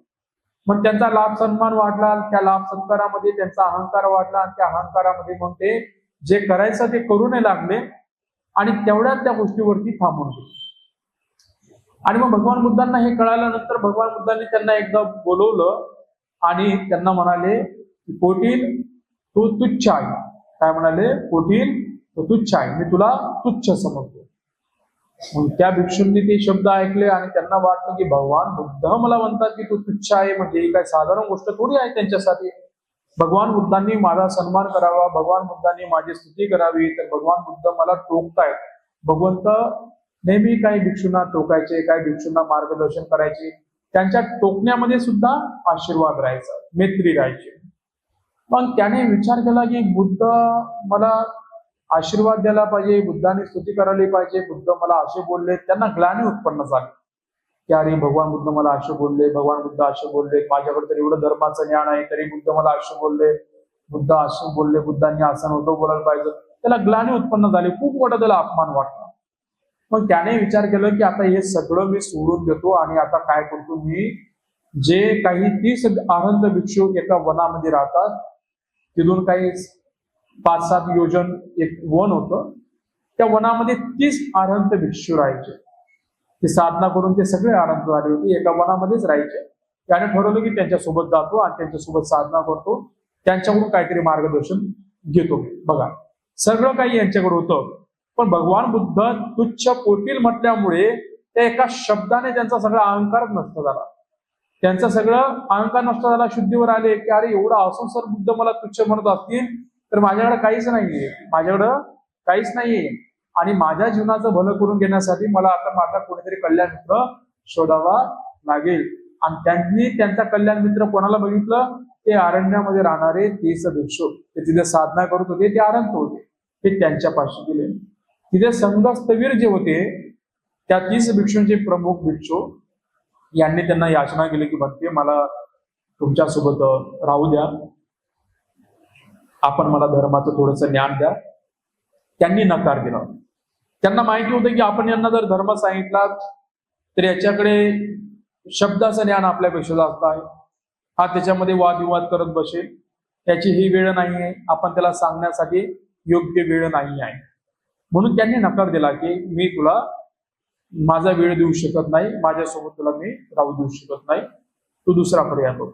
मग त्यांचा लाभ सन्मान वाढला, त्या लाभ सत्कारामध्ये त्यांचा अहंकार वाढला, आणि त्या अहंकारामध्ये मग ते जे करायचं ते करू नाही लागले आणि तेवढ्याच त्या गोष्टीवरती थांबून गेले. आणि मग भगवान बुद्धांना हे कळाल्यानंतर भगवान बुद्धांनी त्यांना एकदा बोलवलं आणि त्यांना म्हणाले, कोटील तू तुच्छ आहे. काय म्हणाले? कोटील तू तुच्छ आहे, मी तुला तुच्छ समजतो. मग त्या भिक्षूंनी ते शब्द ऐकले आणि त्यांना वाटलं की भगवान बुद्ध मला म्हणतात की तू तुच्छ आहे, म्हणजे ही काय साधारण गोष्ट थोडी आहे त्यांच्यासाठी. भगवान बुद्धांनी माझा सन्मान करावा, भगवान बुद्धांनी माझी स्तुती करावी, तर भगवान बुद्ध मला टोकतायत. भगवंत नेहमी काही भिक्षूंना टोकायचे, काही भिक्षूंना मार्गदर्शन करायचे, त्यांच्या टोकण्यामध्ये सुद्धा आशीर्वाद राहायचा, मैत्री राहायची. मग त्याने विचार केला की बुद्ध मला आशीर्वाद द्यायला पाहिजे, बुद्धाने स्तुती करायला पाहिजे, बुद्ध मला असे बोलले. त्यांना ग्लानी उत्पन्न झाली. की अरे भगवान बुद्ध मला असे बोलले, भगवान बुद्ध असे बोलले, माझ्याकडे तर एवढं धर्माचं ज्ञान आहे तरी बुद्ध मला असे बोलले, बुद्ध असं बोलले, बुद्धांनी असं नव्हतं बोलायला पाहिजे. त्याला ग्लानी उत्पन्न झाली, खूप मोठा त्याला अपमान वाटला. मग त्याने विचार केला की आता हे सगळं मी सोडून देतो आणि आता काय करतो मी, जे काही 30 अरहंत भिक्षू एका वनामध्ये राहतात, तिथून काही 5-7 योजन एक वन होतं, त्या वनामध्ये 30 अरहंत भिक्षू राहायचे. ते साधना करून ते सगळे अरहंत झाले होते, एका वनामध्येच राहायचे. त्याने ठरवलं की त्यांच्यासोबत जातो आणि त्यांच्यासोबत साधना करतो, त्यांच्याकडून काहीतरी मार्गदर्शन घेतो. बघा सगळं काही यांच्याकडे होतं, पण भगवान बुद्ध तुच्छ पोटील म्हटल्यामुळे त्या एका शब्दाने त्यांचा सगळा अहंकारच नष्ट झाला. त्यांचा सगळं अहंकार नष्ट झाला, शुद्धीवर आले की अरे एवढा असून सर बुद्ध मला तुच्छ म्हणत असतील तर माझ्याकडे काहीच नाहीये, माझ्याकडं काहीच नाहीये आणि माझ्या जीवनाचं भलं करून घेण्यासाठी मला आता माझा कोणीतरी कल्याण मित्र शोधावा लागेल. आणि त्यांनी त्यांचा कल्याण मित्र कोणाला बघितलं, ते अरण्यामध्ये राहणारे 30 भिक्षू, ते तिथे साधना करत होते, ते अरहंत होते, ते त्यांच्या पाशी गेले. तिथे संघस्थवीर जे होते, त्या 30 भिक्षूंचे प्रमुख भिक्षू यांनी त्यांना याचना केली की भक्ती मला तुमच्यासोबत राहू द्या, आपण मला धर्माचं थोडंसं ज्ञान द्या. त्यांनी नकार दिला. त्यांना माहिती होतं की आपण यांना जर धर्म सांगितला तर याच्याकडे शब्दाचं ज्ञान आपल्यापेक्षा जास्त आहे, हा त्याच्यामध्ये वादविवाद करत बसेल, त्याची ही वेळ नाही आहे, आपण त्याला सांगण्यासाठी योग्य वेळ नाही आहे. म्हणून त्यांनी नकार दिला की मी तुला माझा वेळ देऊ शकत नाही, माझ्यासोबत तुला मी राहू देऊ शकत नाही, तू दुसरा पर्याय बघ.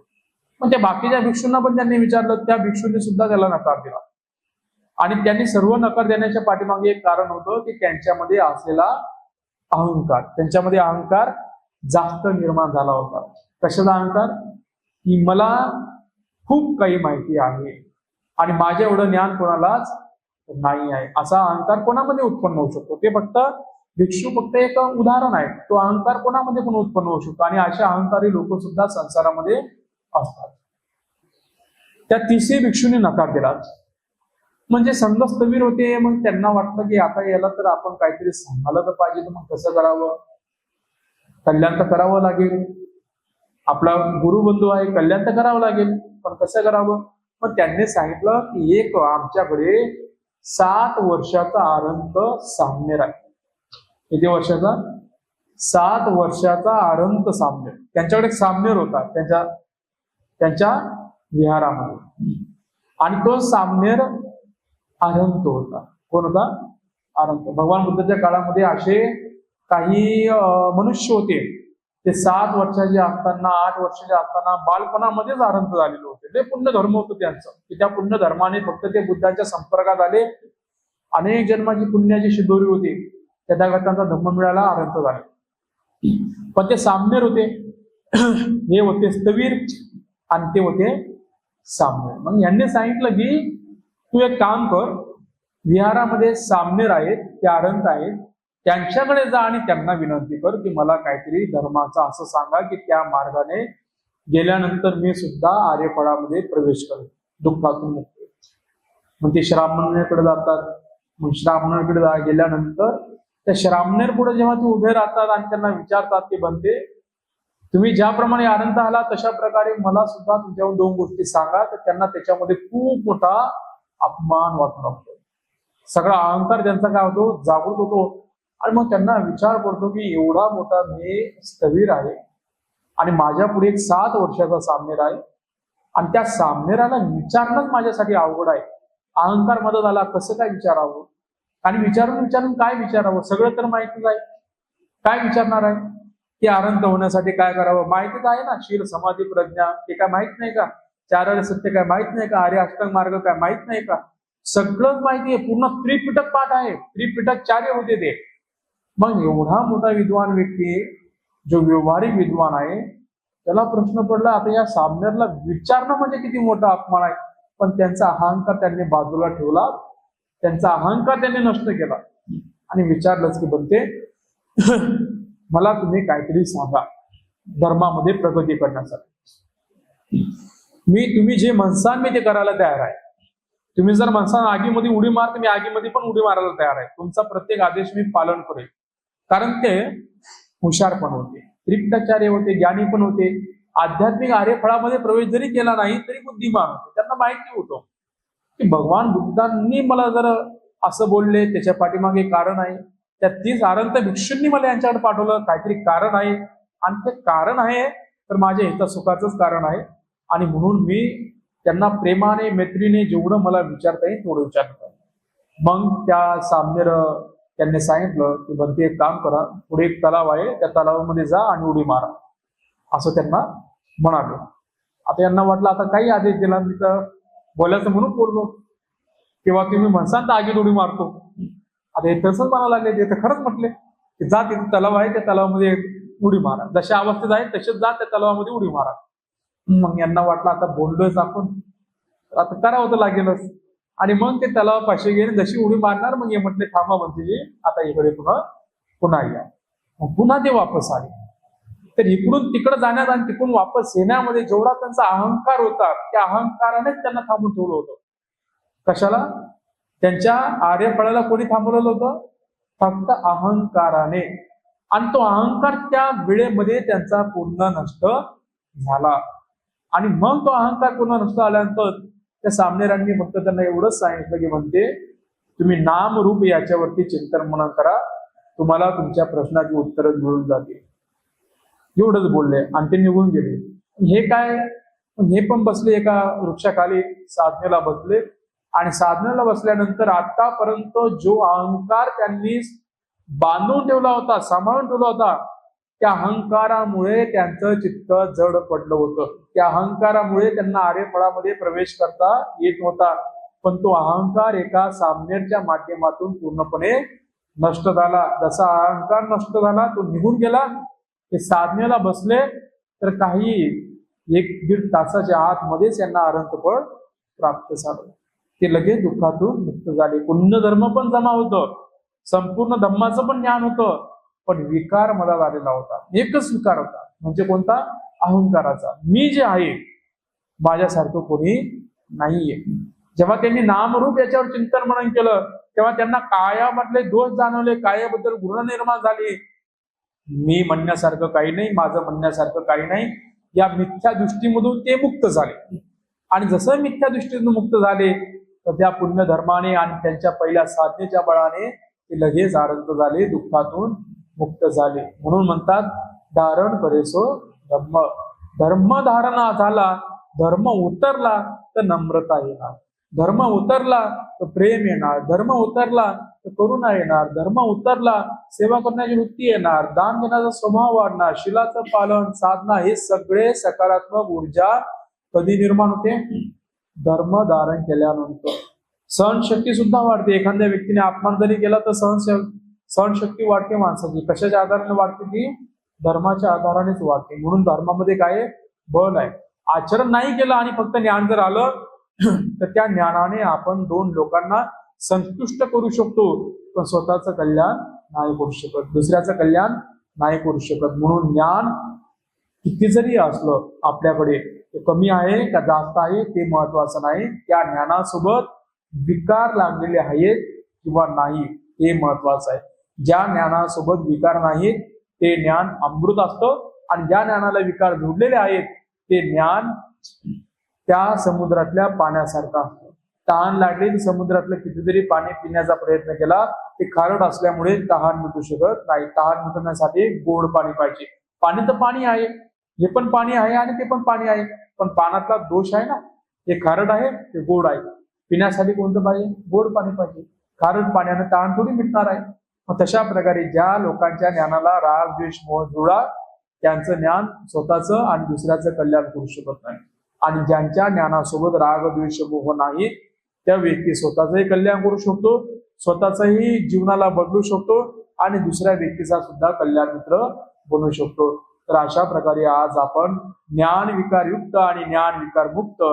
मग त्या बाकीच्या भिक्षूंना पण त्यांनी विचारलं, त्या भिक्षूंनी सुद्धा त्याला नकार दिला. आणि त्यांनी सर्व नकार देण्याच्या पाठीमागे एक कारण होतं की त्यांच्यामध्ये असलेला अहंकार, त्यांच्यामध्ये अहंकार जास्त निर्माण झाला होता. कशाचा अहंकार, की मला खूप काही माहिती आहे आणि माझ्या एवढं ज्ञान कोणालाच नाही आहे, असा अहंकार कोणामध्ये उत्पन्न होऊ शकतो. ते फक्त भिक्षू फक्त एक उदाहरण आहे, तो अहंकार कोणामध्ये पण उत्पन्न होऊ शकतो आणि अशा अहंकारी लोक सुद्धा संसारामध्ये असतात. त्या 30 भिक्षूंनी नकार दिला. म्हणजे संघस्थवीर होते, मग त्यांना वाटलं की आता याला तर आपण काहीतरी सांभाळलं तर पाहिजे, तर मग कसं करावं, कल्याण तर करावं लागेल, आपला गुरुबंधू आहे, कल्याण तर करावं लागेल, पण कसं करावं. मग त्यांनी सांगितलं की एक आमच्याकडे 7 वर्षाचा अरहंत साम्य आहे. किती वर्षाचा, 7 वर्षाचा अरहंत साम्य. त्यांच्याकडे एक साम्यर होता त्यांच्या विहारामध्ये, आणि तो साम्यर अरहंत होता. कोण होता, अरहंत. भगवान बुद्धाच्या काळामध्ये असे काही मनुष्य होते, ते 7 वर्षाचे असताना, 8 वर्षाचे असताना बालपणामध्येच अरहंत झालेले होते. ते पुण्य धर्म होतं त्यांचं, की त्या पुण्य धर्माने फक्त ते बुद्धाच्या संपर्कात आले, अनेक जन्माची पुण्याची शिदोरी होती, त्या त्यांचा धम्म मिळाला, अरहंत झाले. पण ते साम्यर होते, हे होते स्थवीर आणि ते होते साम्य. मग यांनी सांगितलं की तू एक काम कर, विहारामध्ये साम्यर आहेत, ते अरहंत आहेत, त्यांच्याकडे जा आणि त्यांना विनंती कर की मला काहीतरी धर्माचं असं सांगा की त्या मार्गाने गेल्यानंतर मी सुद्धा आर्यफळामध्ये प्रवेश करेन, दुःखातून मुक्त. मग ते श्रामणेकडे जातात. मग श्रामणेकडे गेल्यानंतर त्या श्रामणेर पुढे जेव्हा ते उभे राहतात आणि त्यांना विचारतात की बनते, तुम्ही ज्याप्रमाणे अरहंत आला तशा प्रकारे मला सुद्धा तुमच्यावर 2 गोष्टी सांगा. तर त्यांना त्याच्यामध्ये खूप मोठा अपमान वाटू लागतो, सगळा अहंकार त्यांचा काय होतो, जागृत होतो. आणि मग त्यांना विचार पडतो की एवढा मोठा मी स्थवीर आहे आणि माझ्या पुढे एक 7 वर्षाचा साम्यर आहे आणि त्या साम्यराला विचारणंच माझ्यासाठी अवघड आहे. अहंकार मदत आला, कसं काय विचारावं, आणि विचारून काय विचारावं, सगळं तर माहितीच आहे, काय विचारणार आहे. की अरहंत होण्यासाठी काय करावं माहितीच आहे ना, शील समाधी प्रज्ञा ते काय माहित नाही का, 4 आर्य सत्य काय माहित नाही का, आर्य अष्टांग मार्ग काय माहित नाही का, सगळंच माहिती आहे, पूर्ण त्रिपिटक पाठ आहे, त्रिपिटकचार्य होते ते. मग एवढा मोठा विद्वान व्यक्ती, जो व्यवहारिक विद्वान आहे, त्याला प्रश्न पडला आता या साम्यरला विचारणं म्हणजे किती मोठा अपमान आहे. पण त्यांचा अहंकार त्यांनी बाजूला ठेवला, त्यांचा अहंकार त्यांनी नष्ट केला आणि विचारलंच की बनते मला तुम्ही काहीतरी सांगा धर्मामध्ये प्रगती करण्यासाठी. तुम्ही जे म्हणसाल मी ते करायला तयार आहे. तुम्ही जर म्हणसाल आगीमध्ये उडी मार, तर मी आगीमध्ये पण उडी मारायला तयार आहे. तुमचा प्रत्येक आदेश मी पालन करेल. कारण ते हुशार पण होते, त्रिकटाचार्य होते, ज्ञानी पण होते, आध्यात्मिक आर्यफळामध्ये प्रवेश जरी केला नाही तरी बुद्धिमान होते. त्यांना माहिती होतं की भगवान बुद्धांनी मला जर असं बोलले त्याच्या पाठीमागे कारण आहे. त्या 30 आरंत भिक्षूंनी मला यांच्याकडे पाठवलं, काहीतरी कारण आहे, आणि ते कारण आहे तर माझ्या हितसुखाचंच कारण आहे. आणि म्हणून मी त्यांना प्रेमाने मैत्रीने जेवढं मला विचारता येईल तेवढं विचारतो. मग त्या सामनेर त्यांनी सांगितलं की बनते एक काम करा, पुढे एक तलाव आहे, त्या तलावामध्ये जा आणि उडी मारा, असं त्यांना म्हणाले. आता यांना वाटलं आता काही आदेश दिला मी तर बोलायचं म्हणून बोललो, किंवा तुम्ही म्हणसाल तर आगीत उडी मारतो. आता हे तसंच म्हणायला लागले, ते तर खरंच म्हटले की जा तिथे तलाव आहे, त्या तलावामध्ये उडी मारा, जशा अवस्थेत आहे तसेच जा त्या तलावामध्ये उडी मारा. मग यांना वाटलं आता बोललोयच आपण, आता करावं तर लागेलच. आणि मग ते तलावापाशी गेले, जशी उडी मारणार मग हे म्हटले थांबा म्हणते आता इकडे पुन्हा या. मग पुन्हा ते वापस आले. तर इकडून तिकडे जाण्यात आणि तिकडून वापस येण्यामध्ये जेवढा त्यांचा अहंकार होता त्या अहंकारानेच त्यांना थांबून ठेवलं होतं. कशाला? त्यांच्या आर्यफळाला कोणी थांबवलेलं होतं? फक्त अहंकाराने. आणि तो अहंकार त्या वेळेमध्ये त्यांचा पूर्ण नष्ट झाला. आणि मग तो अहंकार पूर्ण नष्ट आल्यानंतर त्या सामनेरांनी फक्त त्यांना एवढंच सांगितलं की म्हणते तुम्ही नाम रूप याच्यावरती चिंतन मनन करा, तुम्हाला तुमच्या प्रश्नाची उत्तरं मिळून जातील. एवढंच बोलले आणि ते निघून गेले. हे काय? हे पण बसले एका वृक्षाखाली, साधनेला बसले. आणि साधनेला बसल्यानंतर आतापर्यंत जो अहंकार त्यांनी बांधून ठेवला होता, सांभाळून ठेवला होता, त्या अहंकारामुळे त्यांचं चित्त जड पडलं होतं. त्या अहंकारामुळे त्यांना आर्यफळामध्ये प्रवेश करता येत होता. पण तो अहंकार एका सामनेरच्या माध्यमातून पूर्णपणे नष्ट झाला. जसा अहंकार नष्ट झाला, तो निघून गेला. ते साधनेला बसले तर काही 1-1.5 तासाच्या आतमध्येच यांना अरहंतपद प्राप्त झालं. ते लगेच दुःखातून मुक्त झाले. पुण्य धर्म पण जमा होतं, संपूर्ण धम्माचं पण ज्ञान होतं, पण विकार मला झालेला होता. एकच विकार होता, म्हणजे कोणता? अहंकाराचा. मी जे आहे माझ्यासारखं कोणी नाहीये. जेव्हा त्यांनी नामरूप याच्यावर चिंतन मनन केलं तेव्हा त्यांना कायामधले दोष जाणवले, कायाबद्दल गुण निर्माण झाले. मी म्हणण्यासारखं काही नाही, माझं म्हणण्यासारखं काही नाही, या मिथ्या दृष्टीमधून ते मुक्त झाले. आणि जसं मिथ्या दृष्टीतून मुक्त झाले तर त्या पुण्यधर्माने आणि त्यांच्या पहिल्या साधनेच्या बळाने ते लगेच आनंद झाले, दुःखातून मुक्त झाले. म्हणून म्हणतात धारण करेसो धर्म. धर्म धारणा झाला, धर्म उतरला तर नम्रता येणार, धर्म उतरला तर प्रेम येणार, धर्म उतरला तर करुणा येणार, धर्म उतरला सेवा करण्याची वृत्ती येणार, दान देण्याचा स्वभाव वाढणार, शिलाचं पालन, साधना, हे सगळे सकारात्मक ऊर्जा कधी निर्माण होते? धर्म धारण केल्यानंतर. सहनशक्ती सुद्धा वाढते. एखाद्या व्यक्तीने अपमान जरी केला तर सहनशक्ती वाढते माणसाची. कशाच्या आधाराने वाढते? ती धर्माच्या आधारानेच वाढते. म्हणून धर्मामध्ये काय बल आहे. आचरण नाही केलं आणि फक्त ज्ञान जर आलं तर त्या ज्ञानाने आपण 2 लोकांना संतुष्ट करू शकतो, पण स्वतःचं कल्याण नाही करू शकत, दुसऱ्याचं कल्याण नाही करू शकत. म्हणून ज्ञान किती जरी असलं आपल्याकडे, ते कमी आहे का जास्त आहे ते महत्वाचं नाही, त्या ज्ञानासोबत विकार लागलेले आहेत किंवा नाही हे महत्वाचं आहे. ज्या ज्ञानासोबत विकार नाहीत ते ज्ञान अमृत असतं, आणि ज्या ज्ञानाला विकार जोडलेले आहेत ते ज्ञान त्या समुद्रातल्या पाण्यासारखं असतं. तहान लागली तर समुद्रातलं कितीतरी पाणी पिण्याचा प्रयत्न केला, ते खारट असल्यामुळे तहान मिटू शकत नाही. तहान मिटवण्यासाठी गोड पाणी पाहिजे. पाणी तर पाणी आहे, हे पण पाणी आहे आणि ते पण पाणी आहे, पण पाण्यातला दोष आहे ना, हे खारट आहे ते गोड आहे. पिण्यासाठी कोणतं पाहिजे? गोड पाणी पाहिजे. खारट पाण्यानं तहान थोडी मिटणार आहे. मग तशा प्रकारे ज्या लोकांच्या ज्ञानाला राग द्वेष मोह जुळा, त्यांचं ज्ञान स्वतःचं आणि दुसऱ्याचं कल्याण करू शकत नाही. आणि ज्यांच्या ज्ञानासोबत राग द्वेष मोह नाही त्या व्यक्ती स्वतःचंही कल्याण करू शकतो, स्वतःचाही जीवनाला बदलू शकतो आणि दुसऱ्या व्यक्तीचा सुद्धा कल्याण मित्र बनू शकतो. तर अशा प्रकारे आज आपण ज्ञान विकारयुक्त आणि ज्ञान विकार मुक्त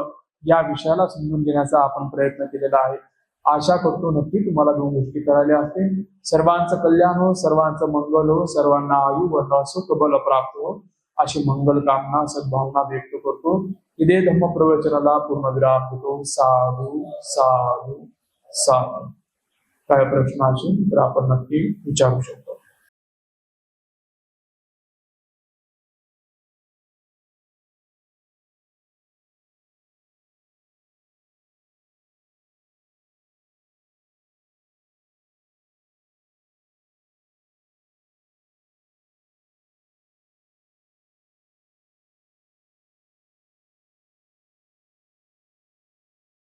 या विषयाला समजून घेण्याचा आपण प्रयत्न केलेला आहे. आशा करतो नक्की तुम्हाला 2 गोष्टी कळाल्या असतील. सर्वांचं कल्याण हो, सर्वांचं मंगल हो, सर्वांना आयु व सुख बल प्राप्त हो अशी मंगल कामना सद्भावना व्यक्त करतो. इथे धम्म प्रवचनाला पूर्णविराम देतो. साधू साधू साधू. काय प्रश्न असेल तर आपण नक्की विचारू शकतो.